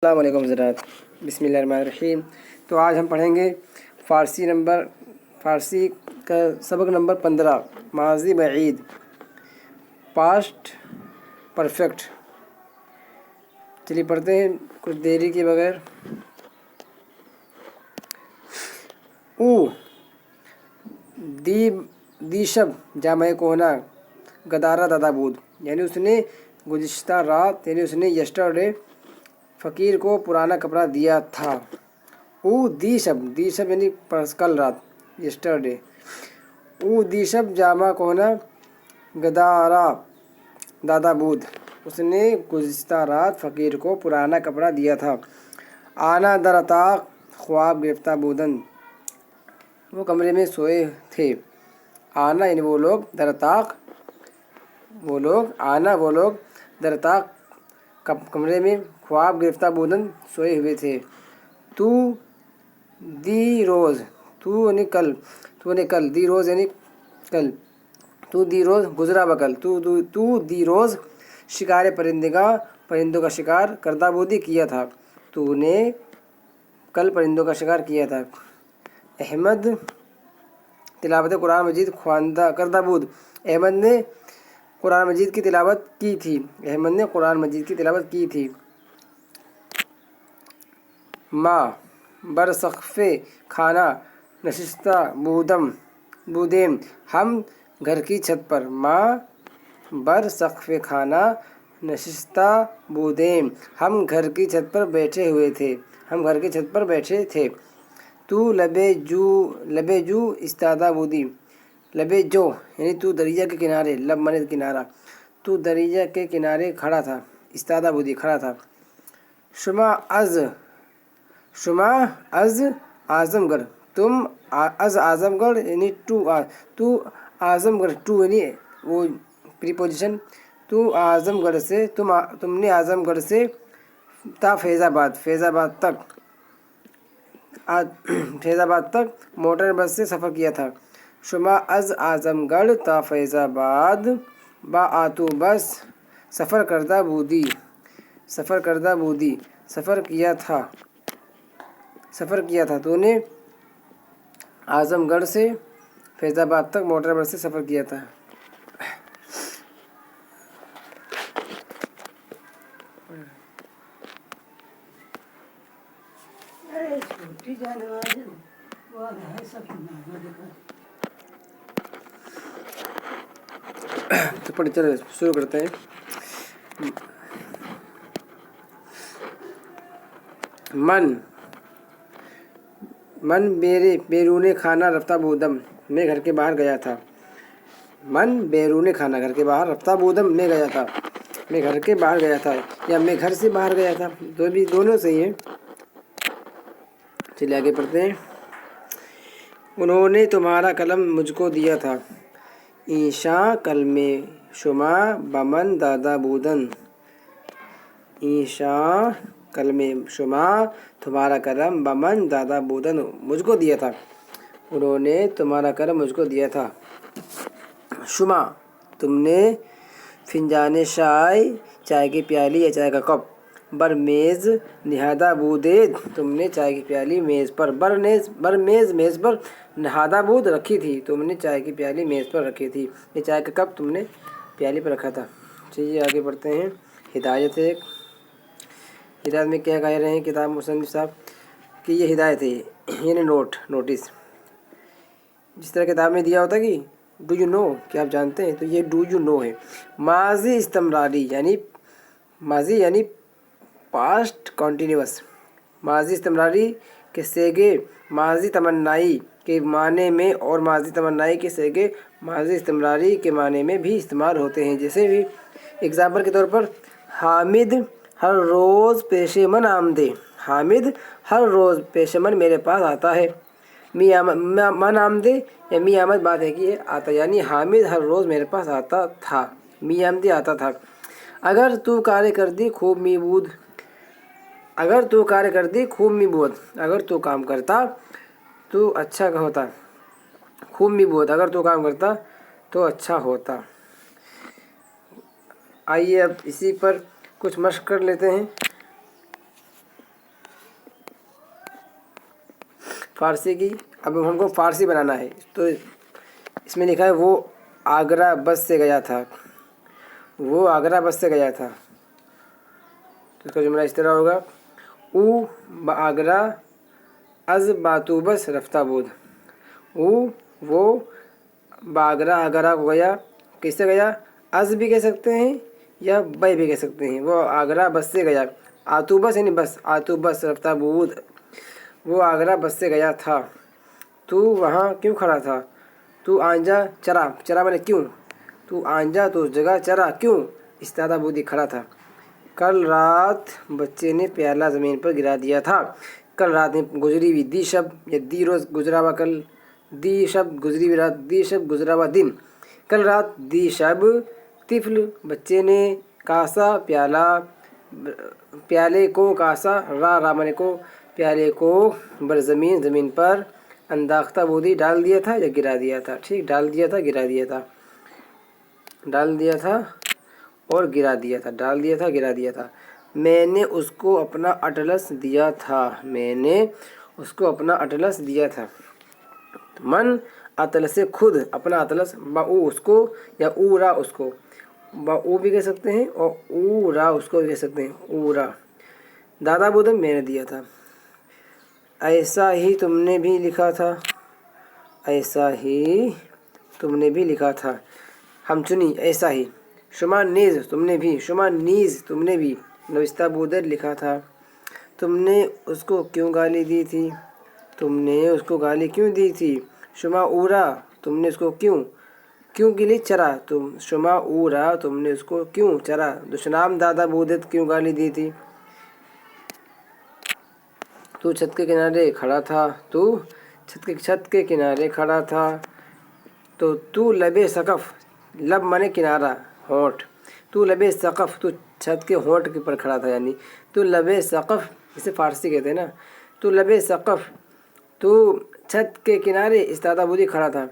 السلام علیکم حضرات، بسم اللہ الرحمن الرحیم۔ تو آج ہم پڑھیں گے فارسی کا سبق نمبر 15، ماضی بعید، پاسٹ پرفیکٹ۔ چلیے پڑھتے ہیں کچھ دیری کے بغیر۔ او دی شب جامع کوہنا گدارا دادا بود، یعنی اس نے گزشتہ رات، یعنی اس نے یسٹرڈے فقیر کو پرانا کپڑا دیا تھا۔ او دی شب یعنی کل رات، یسٹرڈے۔ او دی شب جامع کوہنا گدارا دادا بود، اس نے گزشتہ رات فقیر کو پرانا کپڑا دیا تھا۔ آنا در اتاق خواب گرفتہ بودن، وہ کمرے میں سوئے تھے۔ آنا یعنی وہ لوگ، در اتاق وہ لوگ، آنا وہ لوگ، در اتاق کمرے میں، خواب گرفتہ بودن سوئے ہوئے تھے۔ تو دی روز، تو یعنی کل، دی روز یعنی کل، تو دی روز گزرا بکل، تو دی روز شکار پرندوں کا شکار کردہ بودی کیا تھا، تو نے کل پرندوں کا شکار کیا تھا۔ احمد تلاوت قرآن مجید خواندہ کردہ بود، احمد نے قرآن مجید کی تلاوت کی تھی۔ ماں بر سقف خانہ نشستہ بودیم، ہم گھر کی چھت پر، ماں بر سقف خانہ نشستہ بودیم، ہم گھر کی چھت پر بیٹھے تھے۔ تو لبے جو استادہ بودی، لبے جو یعنی تو دریا کے کنارے، لب مانے کنارہ، تو دریا کے کنارے کھڑا تھا، استادہ بودی کھڑا تھا۔ شما از اعظم گڑھ، تم از اعظم گڑھ یعنی تو اعظم گڑھ، ٹو یعنی وہ پریپوزیشن، تو اعظم گڑھ سے، تم نے اعظم گڑھ سے تا فیض آباد تک موٹر بس سے سفر کیا تھا۔ شما از اعظم گڑھ تا فیض آباد با آتو بس سفر کردہ بودی، سفر کیا تھا، تو نے اعظم گڑھ سے فیض آباد تک موٹر بس سے سفر کیا تھا۔ تو چلو شروع کرتے ہیں۔ من بیرون خانہ رفتہ بودم، میں گھر کے باہر گیا تھا۔ من بیرون خانہ گھر کے باہر، رفتہ بودم میں گیا تھا، میں گھر کے باہر گیا تھا، یا میں گھر سے باہر گیا تھا، دونوں صحیح ہیں۔ چلیے آگے پڑھتے ہیں۔ انہوں نے تمہارا قلم مجھ کو دیا تھا، ایشاں قلم شما بمن دادا بودن، ایشاں قلم شما تمہارا قلم بمن دادا بودن مجھ کو دیا تھا، انہوں نے تمہارا قلم مجھ کو دیا تھا۔ شما تم نے، فنجان چائے کی پیالی یا چائے کا کپ، بر میز نہادہ بودید، تم نے چائے کی پیالی میز پر، میز پر نہادہ بود رکھی تھی، تم نے چائے کی پیالی میز پر رکھی تھی، یہ چائے کا کپ تم نے پیالی پر رکھا تھا۔ چلیے آگے بڑھتے ہیں۔ ہدایت میں کیا کہہ رہے ہیں کتاب مصنف صاحب کہ یہ ہدایت ہے، یعنی نوٹس، جس طرح کتاب میں دیا ہوتا ہے کہ ڈو یو نو، کیا آپ جانتے ہیں، تو یہ ڈو یو نو ہے۔ ماضی استمراری یعنی پاسٹ کنٹینیوس، ماضی استمراری کے سیگے ماضی تمنائی کے معنی میں اور ماضی تمنائی کے سیگے ماضی استمراری کے معنی میں بھی استعمال ہوتے ہیں۔ جیسے بھی اگزامپل کے طور پر، حامد ہر روز پیش من آمدے، حامد ہر روز پیش من میرے پاس آتا ہے۔ من آمدے یا می آمد بات ہے کہ یہ آتا، یعنی حامد ہر روز میرے پاس آتا تھا، می آمدے آتا تھا۔ اگر تو کارے کردی خوب می بود، اگر تو کام کرتا تو اچھا ہوتا، خوب می بود، اگر تو کام کرتا تو اچھا ہوتا۔ آئیے اب اسی پر کچھ مشق کر لیتے ہیں۔ فارسی کی. اب ہم کو فارسی بنانا ہے تو اس میں لکھا ہے وہ آگرہ بس سے گیا تھا. وہ آگرہ بس سے گیا تھا تو اس کا جملہ اس طرح ہوگا او بآگرہ از باتوبس رفتہ بود. او وہ بآگرہ آگرہ کو گیا. کس سے گیا؟ از بھی کہہ سکتے ہیں یا بے بھی کہہ سکتے ہیں. وہ آگرہ بس سے گیا. آتوبس یعنی بس. آتوبس رفتہ بود. وہ آگرہ بس سے گیا تھا. تو وہاں کیوں کھڑا تھا؟ تو آنجا چرا. چرا میں نے کیوں. تو آنجا تو اس جگہ چرا کیوں استادہ بودی کھڑا تھا. کل رات بچے نے پیالہ زمین پر گرا دیا تھا. کل رات میں گزری ہوئی دی شب یا دی روز گزرا ہوا کل. دی شب گزری ہوئی رات. دی شب گزرا ہوا دن. کل رات دی شب طفل بچے نے کاسا پیالہ پیالے کو کاسا را منے کو پیالے کو برزمین زمین پر انداختہ بودی ڈال دیا تھا یا گرا دیا تھا. ٹھیک ڈال دیا تھا گرا دیا تھا. ڈال دیا تھا اور گرا دیا تھا. ڈال دیا تھا گرا دیا تھا. میں نے اس کو اپنا اٹلس دیا تھا. میں نے اس کو اپنا اٹلس دیا تھا. من اطلس سے خود. اپنا اطلس با او اس کو یا او را اس کو. با او بھی کہہ سکتے ہیں اور او را اس کو بھی کہہ سکتے ہیں. او را. دادا بودن میں نے دیا تھا. ایسا ہی تم نے بھی لکھا تھا. ایسا ہی تم نے بھی لکھا تھا. ہم چنی ایسا ہی. شما نیز تم نے بھی. شما نیز تم نے بھی. نوشتہ بودر لکھا تھا. تم نے اس کو کیوں گالی دی تھی؟ تم نے اس کو گالی کیوں دی تھی؟ شما اورا تم نے اس کو کیوں کے لیے چرا. تم شما اورا تم نے اس کو کیوں چرا. دشنام دادا بودت کیوں گالی دی تھی؟ تو چھت کے کنارے کھڑا تھا. تو چھت کے کنارے کھڑا تھا. تو لبے سقف. لب مانے کنارہ ہونٹ. تو لبے سقف تو چھت کے ہونٹ کے پر کھڑا تھا. یعنی تو لبے سقف اسے فارسی کہتے ہیں نا. تو لبے سقف تو چھت کے کنارے استادہ بودی کھڑا تھا.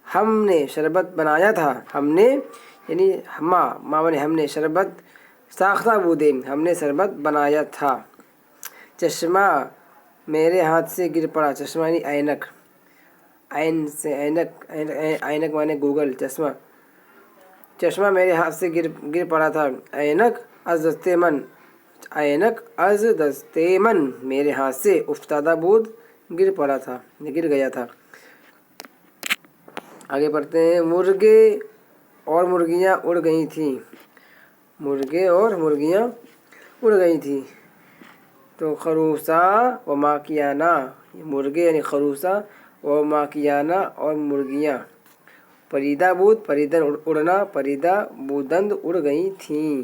ہم نے شربت بنایا تھا. ہم نے یعنی ماں نے ہم نے شربت ساختہ بودے ہم نے شربت بنایا تھا. چشمہ میرے ہاتھ سے گر پڑا. چشمہ یعنی اینک. عین سے اینک. اینک مانے گوگل. چشمہ. چشمہ میرے ہاتھ سے گر پڑا تھا. اینک از دستے من. اینک از دستے من میرے ہاتھ سے افتادہ بود گر پڑا تھا گر گیا تھا. آگے پڑھتے ہیں. مرغے اور مرغیاں اڑ گئی تھیں. مرغے اور مرغیاں اڑ گئی تھیں. تو خروسا و ماکیانہ. مرغے یعنی خروسا و ماکیانہ اور مرغیاں. پریدہ بود پریدن اڑنا. پریدہ بودند اڑ گئی تھیں.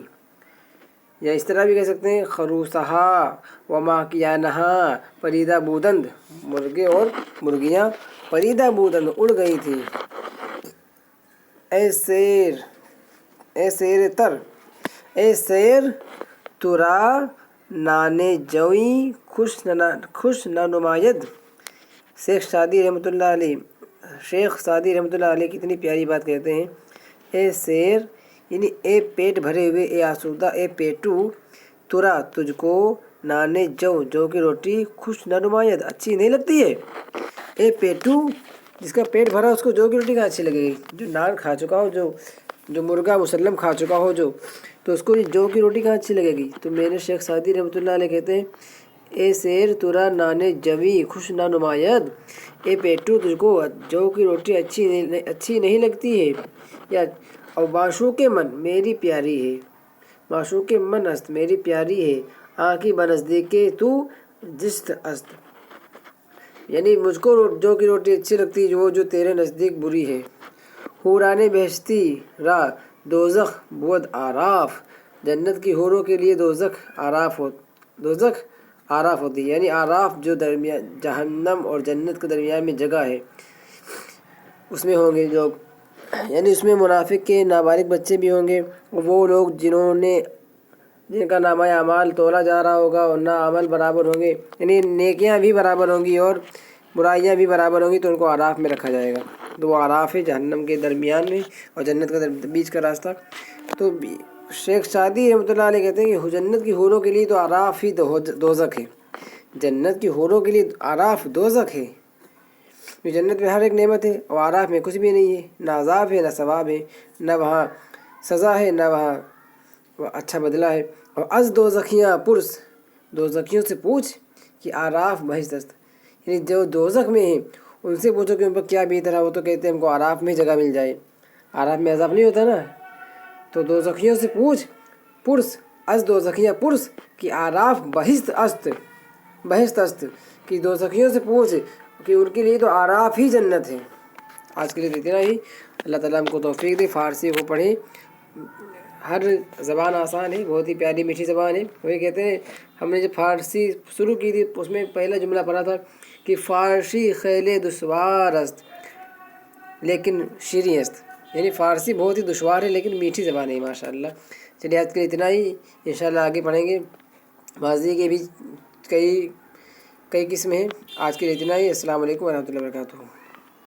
یا اس طرح بھی کہہ سکتے ہیں خروسہا و ماکیانہا پریدہ بودند. مرغے اور مرغیاں پریدہ بودند اڑ گئی تھیں. اے سیر تر. اے سیر ترا نانے جوئی خوش نہ نماید. شیخ سعدی رحمۃ اللہ علیہ. شیخ سعدی رحمۃ اللہ علیہ کتنی پیاری بات کہتے ہیں. اے سیر یعنی اے پیٹ بھرے ہوئے. اے آسودہ. اے پیٹو ترا تجھ کو نانے جو کی روٹی خوش نہ نماید اچھی نہیں لگتی ہے. اے پیٹو جس کا پیٹ بھرا اس کو جو کی روٹی کہاں اچھی لگے گی. جو نان کھا چکا ہو جو مرغا مسلم کھا چکا ہو تو اس کو جو کی روٹی کہاں اچھی لگے گی. تو میرے شیخ سعدی رحمۃ اللہ علیہ کہتے ہیں اے سیر ترا نانے جوی خوش نہ نماید. اے پیٹو تجھ کو جو کی روٹی اچھی نہیں لگتی ہے. یا اور معشوق من میری پیاری ہے. معشوق من است میری پیاری ہے. آنکھی بنزدیک تو جست است. یعنی مجھ کو جو کی روٹی اچھی لگتی ہے جو تیرے نزدیک بری ہے. حوران بہشتی را دوزخ بود آراف. جنت کی حوروں کے لیے دوزخ آراف ہوتی ہے. یعنی آراف جو جہنم اور جنت کے درمیان میں جگہ ہے اس میں ہوں گے لوگ. یعنی اس میں منافق کے نابالغ بچے بھی ہوں گے. وہ لوگ جن کا نامہ اعمال تولا جا رہا ہوگا اور نہ عمل برابر ہوں گے. یعنی نیکیاں بھی برابر ہوں گی اور برائیاں بھی برابر ہوں گی تو ان کو آراف میں رکھا جائے گا. تو وہ آراف ہے جہنم کے درمیان میں اور جنت کا بیچ کا راستہ. تو شیخ سعدی رحمۃ اللہ علیہ کہتے ہیں کہ جنت کی حوروں کے لیے تو آراف ہی دوزخ ہے. جنت کی حوروں کے لیے آراف دوزخ ہے. جو جنت میں ہر ایک نعمت ہے، اور آراف میں کچھ بھی نہیں ہے، نہ عذاب ہے نہ ثواب ہے، نہ وہاں سزا ہے نہ وہاں اچھا بدلہ ہے۔ اور از دوزخیاں پرس، دوزخیوں سے پوچھ کہ آراف بہشت است، یعنی جو دوزخ میں ہیں ان سے پوچھو کہ ان پر کیا بہتر ہے، وہ تو کہتے ہیں ہم کو آراف میں جگہ مل جائے، آراف میں عذاب نہیں ہوتا نا، تو دوزخیوں سے پوچھ، پرس از دوزخیاں پرس کہ آراف بہشت است، کہ دوزخیوں سے پوچھ کہ ان کے لیے تو آراف ہی جنت ہے۔ آج کے لیے اتنا ہی۔ اللہ تعالیٰ ہم کو توفیق دے، فارسی کو پڑھیں، ہر زبان آسان ہے، بہت ہی پیاری میٹھی زبان ہے۔ وہی کہتے ہیں ہم نے جب فارسی شروع کی تھی اس میں پہلا جملہ پڑھا تھا کہ فارسی خیل دشوار است لیکن شیریں است، یعنی فارسی بہت ہی دشوار ہے لیکن میٹھی زبان ہے ماشاءاللہ۔ چلیے آج کے لیے اتنا ہی، انشاءاللہ آگے پڑھیں گے۔ ماضی کے بھی کئی قسمیں ہیں۔ آج کے لیے اتنا ہی۔ السلام علیکم ورحمۃ اللہ وبرکاتہ۔